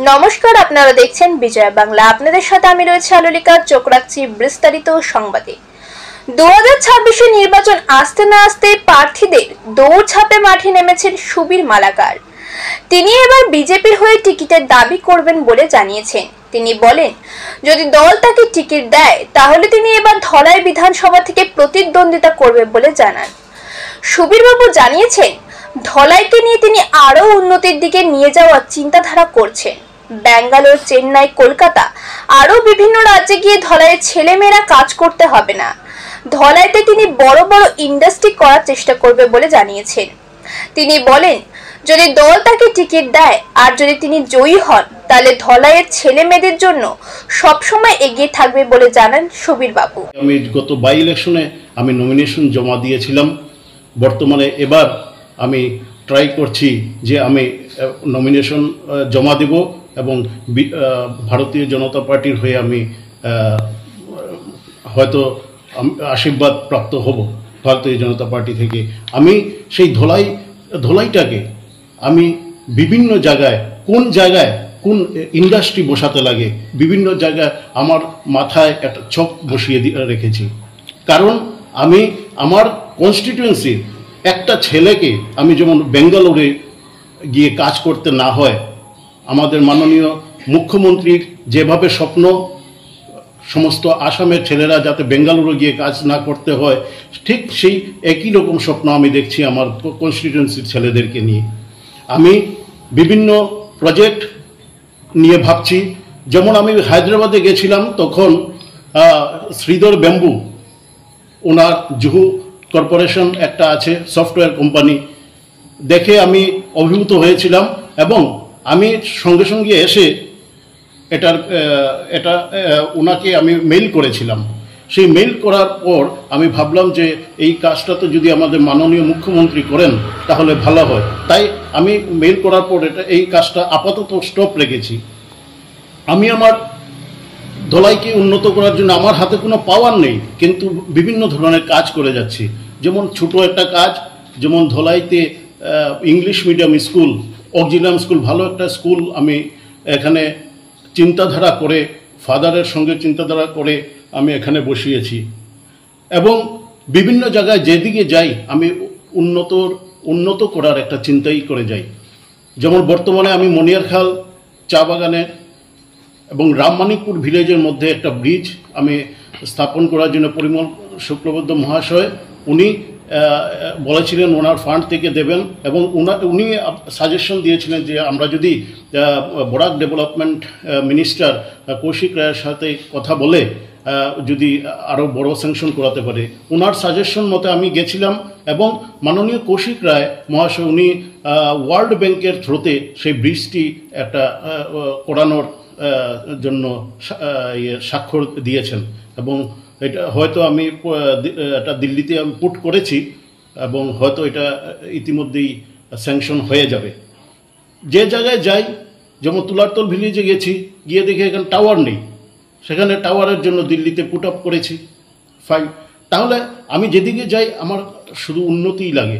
নমস্কার, আপনারা দেখছেন বিজয় বাংলা। আপনাদের সাথে আমি রয়েছে আলোলিকা। চোখ রাখছি বিস্তারিত সংবাদে। 2026 নির্বাচন আসতে না আসতে প্রার্থীদের দৌড়ঝাঁপে মাঠে নেমেছেন সুবীর মালাকার। তিনি এবার বিজেপির হয়ে টিকিটের দাবি করবেন বলে জানিয়েছেন। তিনি বলেন, যদি দল তাকে টিকিট দেয় তাহলে তিনি এবার ধলাই বিধানসভা থেকে প্রতিদ্বন্দ্বিতা করবে বলে জানান। সুবীর বাবু জানিয়েছেন, ধলাইকে নিয়ে তিনি আরো উন্নতির দিকে নিয়ে যাওয়ার চিন্তাধারা করছেন। ব্যাঙ্গালোর, চেন্নাই, কলকাতা আরো বিভিন্ন রাজ্যে গিয়ে ধলাইয়ের ছেলেমেয়েরা কাজ করতে হবে না। ধলাইতে তিনি বড় বড় ইন্ডাস্ট্রি করার চেষ্টা করবে বলে জানিয়েছেন। তিনি বলেন, যদি দল তাকে টিকিট দেয় আর যদি তিনি জয়ী হন তাহলে ধলাইয়ের ছেলে মেয়েদের জন্য সবসময় এগিয়ে থাকবে বলে জানান সুবীর বাবু। আমি গত বাই ইলেকশনে আমি নমিনেশন জমা দিয়েছিলাম। বর্তমানে এবার আমি ট্রাই করছি যে আমি নমিনেশন জমা দেব এবং ভারতীয় জনতা পার্টির হয়ে আমি হয়তো আশীর্বাদ প্রাপ্ত হব ভারতীয় জনতা পার্টি থেকে। আমি সেই ধলাইটাকে আমি বিভিন্ন জায়গায় কোন ইন্ডাস্ট্রি বসাতে লাগে বিভিন্ন জায়গায় আমার মাথায় একটা ছক বসিয়ে রেখেছি। কারণ আমি আমার কনস্টিটিউয়েন্সির একটা ছেলেকে আমি যেমন বেঙ্গালুরে গিয়ে কাজ করতে না হয়, আমাদের মাননীয় মুখ্যমন্ত্রীর যেভাবে স্বপ্ন সমস্ত আসামের ছেলেরা যাতে বেঙ্গালুরু গিয়ে কাজ না করতে হয়, ঠিক সেই একই রকম স্বপ্ন আমি দেখছি আমার কনস্টিটিউয়েন্সির ছেলেদেরকে নিয়ে। আমি বিভিন্ন প্রজেক্ট নিয়ে ভাবছি। যেমন আমি হায়দ্রাবাদে গেছিলাম, তখন শ্রীধর ব্যাম্বু ওনার জুহু কর্পোরেশন একটা আছে সফটওয়্যার কোম্পানি, দেখে আমি অভিভূত হয়েছিলাম এবং আমি সঙ্গে সঙ্গে এসে এটা ওনাকে আমি মেইল করেছিলাম। সেই মেইল করার পর আমি ভাবলাম যে এই কাজটা তো যদি আমাদের মাননীয় মুখ্যমন্ত্রী করেন তাহলে ভালো হয়। তাই আমি মেইল করার পর এই কাজটা আপাতত স্টপ রেখেছি। আমি আমার ধলাইকে উন্নত করার জন্য আমার হাতে কোনো পাওয়ার নেই, কিন্তু বিভিন্ন ধরনের কাজ করে যাচ্ছি। যেমন ছোট একটা কাজ, যেমন ধলাইতে English medium school, Auxilium school, ভালো একটা স্কুল আমি এখানে চিন্তাধারা করে ফাদারের সঙ্গে চিন্তাধারা করে আমি এখানে বসিয়েছি। এবং বিভিন্ন জায়গায় যেদিকে যাই আমি উন্নত করার একটা চিন্তাই করে যাই। যেমন বর্তমানে আমি মনিয়ারখাল চা বাগানে এবং রামমানিকপুর ভিলেজের মধ্যে একটা ব্রিজ আমি স্থাপন করার জন্য পরিমল শুক্লবৈদ্য মহাশয় উনি বলেছিলেন ওনার ফান্ড থেকে দেবেন, এবং উনি সাজেশন দিয়েছিলেন যে আমরা যদি বরাক ডেভেলপমেন্ট মিনিস্টার কৌশিক রায়ের সাথে কথা বলে যদি আরও বড় স্যাংশন করাতে পারে। ওনার সাজেশন মতে আমি গেছিলাম এবং মাননীয় কৌশিক রায় মহাশয় উনি ওয়ার্ল্ড ব্যাংকের থ্রুতে সেই ব্রিজটি একটা করানোর জন্য স্বাক্ষর দিয়েছেন, এবং এটা হয়তো আমি এটা দিল্লিতে আমি পুট করেছি এবং হয়তো এটা ইতিমধ্যেই স্যাংশন হয়ে যাবে। যে জায়গায় যাই, যেমন তুলারতল ভিলেজে গেছি, গিয়ে দেখি এখানে টাওয়ার নেই, সেখানে টাওয়ারের জন্য দিল্লিতে পুট আপ করেছি। ফাইন, তাহলে আমি যেদিকে যাই আমার শুধু উন্নতিই লাগে।